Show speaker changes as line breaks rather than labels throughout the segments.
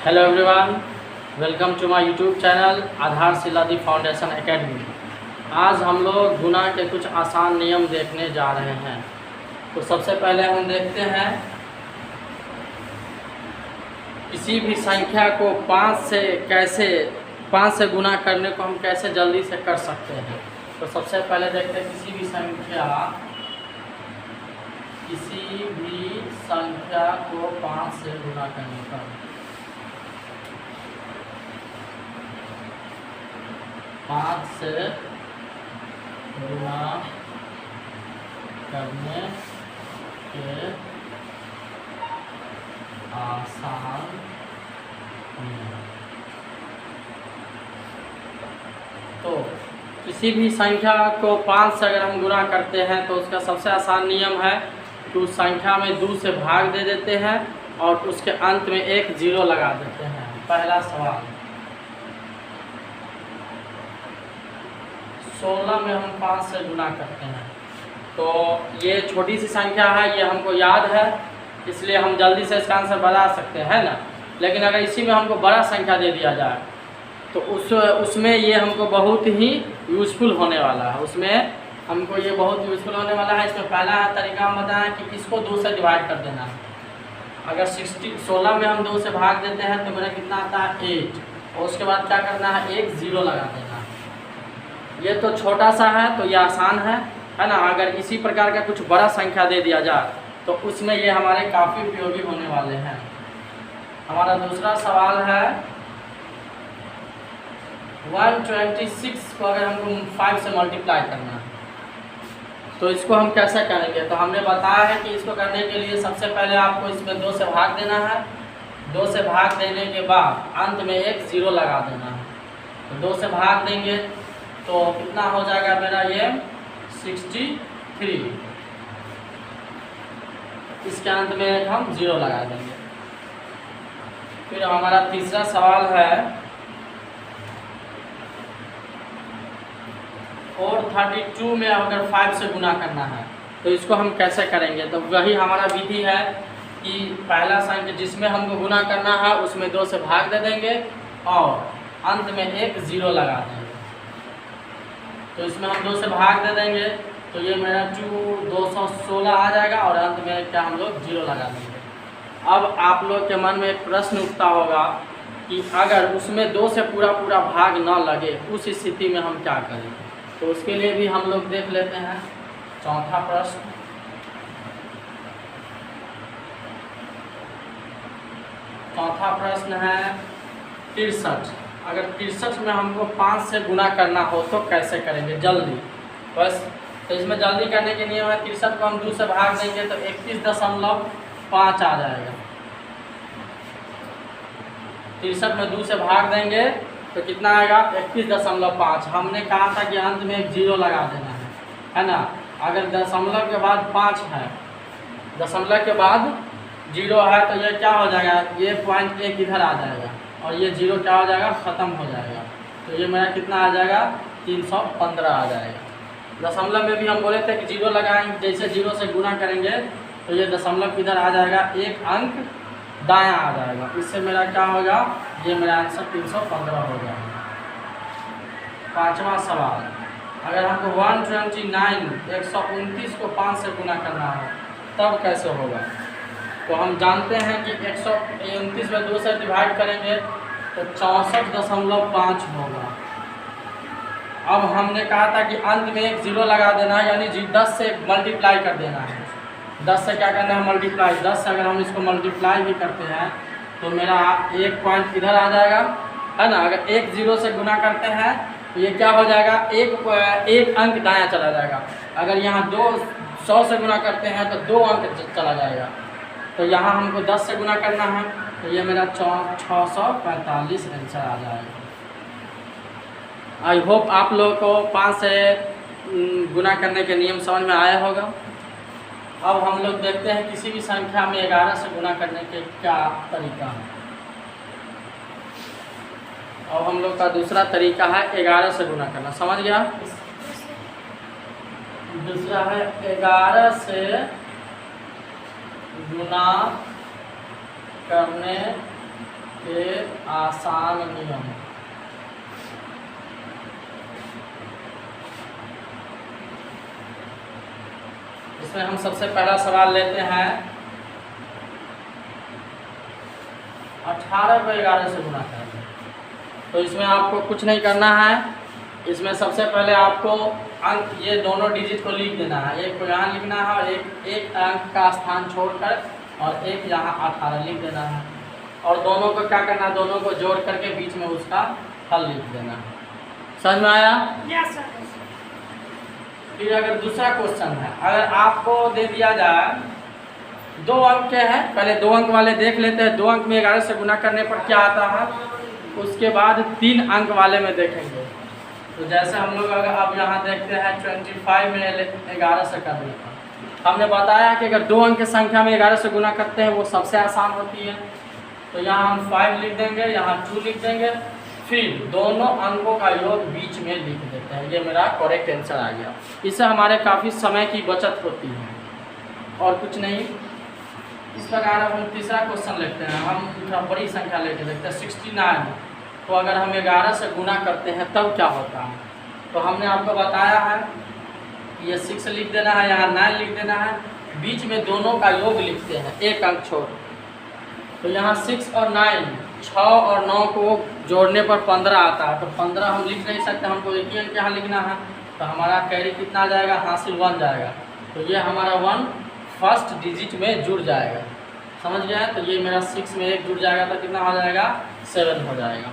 Hello everyone, welcome to my YouTube channel Aadhaar Siladi foundation academy. आज हम लोग गुना के कुछ आसान नियम देखने जा रहे हैं। तो सबसे पहले हम देखते हैं किसी भी संख्या को 5 से गुना करने को हम कैसे जल्दी से कर सकते हैं। तो सबसे पहले देखते हैं किसी भी संख्या को 5 से गुना करने का। 5 से गुना करने के आसान नियम। तो किसी भी संख्या को 5 से अगर हम गुना करते हैं तो उसका सबसे आसान नियम है कि उस संख्या में 2 से भाग दे देते हैं और उसके अंत में एक 0 लगा देते हैं। पहला सवाल 16 में हम 5 से गुना करते हैं। तो ये छोटी सी संख्या है, ये हमको याद है, इसलिए हम जल्दी से इसका आंसर बता सकते हैं ना। लेकिन अगर इसी में हमको बड़ा संख्या दे दिया जाए तो उसमें ये हमको बहुत ही यूज़फुल होने वाला है। उसमें हमको ये बहुत यूज़फुल होने वाला है। इसमें पहला तरीका हम बताएं कि इसको 2 से डिवाइड कर देना है। अगर 16 में हम 2 से भाग देते हैं तो मेरा कितना आता है 8, और उसके बाद क्या करना है, एक 0 लगा देना है। ये तो छोटा सा है तो ये आसान है ना। अगर इसी प्रकार का कुछ बड़ा संख्या दे दिया जाए तो उसमें ये हमारे काफ़ी उपयोगी होने वाले हैं। हमारा दूसरा सवाल है 126 को अगर हमको 5 से मल्टीप्लाई करना है तो इसको हम कैसे करेंगे। तो हमने बताया है कि इसको करने के लिए सबसे पहले आपको इसमें 2 से भाग देना है। 2 से भाग देने के बाद अंत में एक 0 लगा देना है। तो 2 से भाग देंगे तो कितना हो जाएगा मेरा, ये 63। इसके अंत में एक हम 0 लगा देंगे। फिर हमारा तीसरा सवाल है 432 में अगर 5 से गुना करना है तो इसको हम कैसे करेंगे। तो वही हमारा विधि है कि पहला संख्या जिसमें हमको गुना करना है उसमें 2 से भाग दे देंगे और अंत में एक 0 लगा देंगे। तो इसमें हम 2 से भाग दे देंगे तो ये मेरा 216 आ जाएगा और अंत में क्या हम लोग 0 लगा देंगे। अब आप लोग के मन में एक प्रश्न उठता होगा कि अगर उसमें 2 से पूरा भाग ना लगे उस स्थिति में हम क्या करें। तो उसके लिए भी हम लोग देख लेते हैं चौथा प्रश्न। चौथा प्रश्न है 63। अगर 63 में हमको 5 से गुना करना हो तो कैसे करेंगे जल्दी। बस तो इसमें जल्दी करने के नियम है 63 को हम 2 से भाग देंगे तो 31.5 आ जाएगा। 63 में 2 से भाग देंगे तो कितना आएगा 31.5। हमने कहा था कि अंत में एक 0 लगा देना है ना। अगर दशमलव के बाद 5 है, दशमलव के बाद 0 है तो ये क्या हो जाएगा, ये पॉइंट 1 इधर आ जाएगा और ये 0 क्या हो जाएगा, ख़त्म हो जाएगा। तो ये मेरा कितना आ जाएगा 315 आ जाएगा। दशमलव में भी हम बोले थे कि 0 लगाएंगे, जैसे 0 से गुना करेंगे तो ये दशमलव किधर आ जाएगा, एक अंक दायां आ जाएगा। इससे मेरा क्या होगा, ये मेरा आंसर 315 हो जाएगा। पांचवा सवाल, अगर हमको 129 को 5 से गुना करना हो तब कैसे होगा। तो हम जानते हैं कि 129 में 2 से डिवाइड करेंगे तो 64.5 होगा। अब हमने कहा था कि अंत में एक 0 लगा देना है, यानी 10 से मल्टीप्लाई कर देना है। 10 से क्या करना है, मल्टीप्लाई। 10 से अगर हम इसको मल्टीप्लाई भी करते हैं तो मेरा एक पॉइंट इधर आ जाएगा, है ना। अगर एक 0 से गुना करते हैं तो ये क्या हो जाएगा, एक अंक दायां चला जाएगा। अगर यहाँ 100 से गुना करते हैं तो 2 अंक चला जाएगा। तो यहाँ हमको 10 से गुना करना है तो ये मेरा 645 आंसर आ जाएगा। आई होप आप लोगों को 5 से गुना करने के नियम समझ में आया होगा। अब हम लोग देखते हैं किसी भी संख्या में 11 से गुना करने के क्या तरीका है। अब हम लोग का दूसरा तरीका है 11 से गुना करना, समझ गया। दूसरा है 11 से गुना करने के आसान नियम। इसमें हम सबसे पहला सवाल लेते हैं 18 को 11 से गुना करेंगे। तो इसमें आपको कुछ नहीं करना है। इसमें सबसे पहले आपको अंक ये दोनों डिजिट को लिख देना है। एक को यहाँ लिखना है और एक अंक का स्थान छोड़कर और एक यहाँ 18 लिख देना है। और दोनों को क्या करना है, दोनों को जोड़ करके बीच में उसका हल लिख देना है। समझ में आया?
Yes sir.
फिर अगर दूसरा क्वेश्चन है, अगर आपको दे दिया जाए 2 अंक के हैं, पहले 2 अंक वाले देख लेते हैं। 2 अंक में 11 से गुना करने पर क्या आता है, उसके बाद 3 अंक वाले में देखेंगे। तो जैसे हम लोग अगर अब यहाँ देखते हैं 25 में 11 से करने पर हमने बताया कि अगर 2 अंक की संख्या में 11 से गुना करते हैं वो सबसे आसान होती है। तो यहाँ हम 5 लिख देंगे, यहाँ 2 लिख देंगे, फिर दोनों अंकों का योग बीच में लिख देते हैं। ये मेरा करेक्ट आंसर आ गया। इससे हमारे काफ़ी समय की बचत होती है और कुछ नहीं। इस प्रकार अब हम तीसरा क्वेश्चन लेते हैं। हम थोड़ा बड़ी संख्या लेके देखते हैं 69। तो अगर हम 11 से गुना करते हैं तब क्या होता है। तो हमने आपको बताया है ये 6 लिख देना है, यहाँ 9 लिख देना है, बीच में दोनों का योग लिखते हैं, एक अंक छोड़। तो यहाँ 6 और 9, 6 और 9 को जोड़ने पर 15 आता है। तो 15 हम लिख नहीं सकते, हमको एक ही अंक यहाँ लिखना है। तो हमारा कैरी कितना आ जाएगा, हासिल 1 जाएगा। तो ये हमारा 1 फर्स्ट डिजिट में जुड़ जाएगा। समझ गया है? तो ये मेरा 6 में 1 जुड़ जाएगा तो कितना हो जाएगा, 7 हो जाएगा।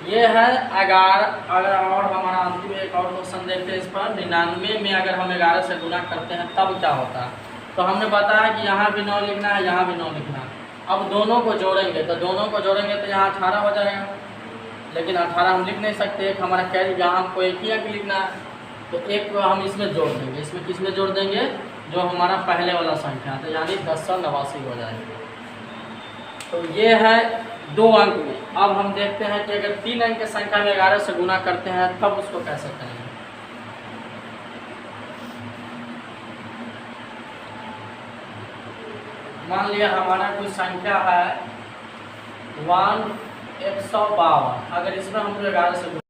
ये है अगर और हमारा अंतिम एक और क्वेश्चन देखते हैं इस पर। 99 में अगर हम 11 से गुना करते हैं तब क्या होता है। तो हमने बताया कि यहाँ भी 9 लिखना है, यहाँ भी 9 लिखना है। अब दोनों को जोड़ेंगे तो यहाँ 18 हो जाएगा। लेकिन 18 हम लिख नहीं सकते, एक हमारा कैरी यहाँ हमको एक ही अंक लिखना है। तो एक को हम इसमें जोड़ देंगे। इसमें किस में जोड़ देंगे, जो हमारा पहले वाला संख्या था, यानी 1089 हो जाएगा। तो ये है 2 अंक में। अब हम देखते हैं कि अगर 3 अंक की संख्या में 11 से गुना करते हैं तब उसको कैसे करेंगे। मान लिया हमारा कोई संख्या है 152। अगर इसमें हम 11 से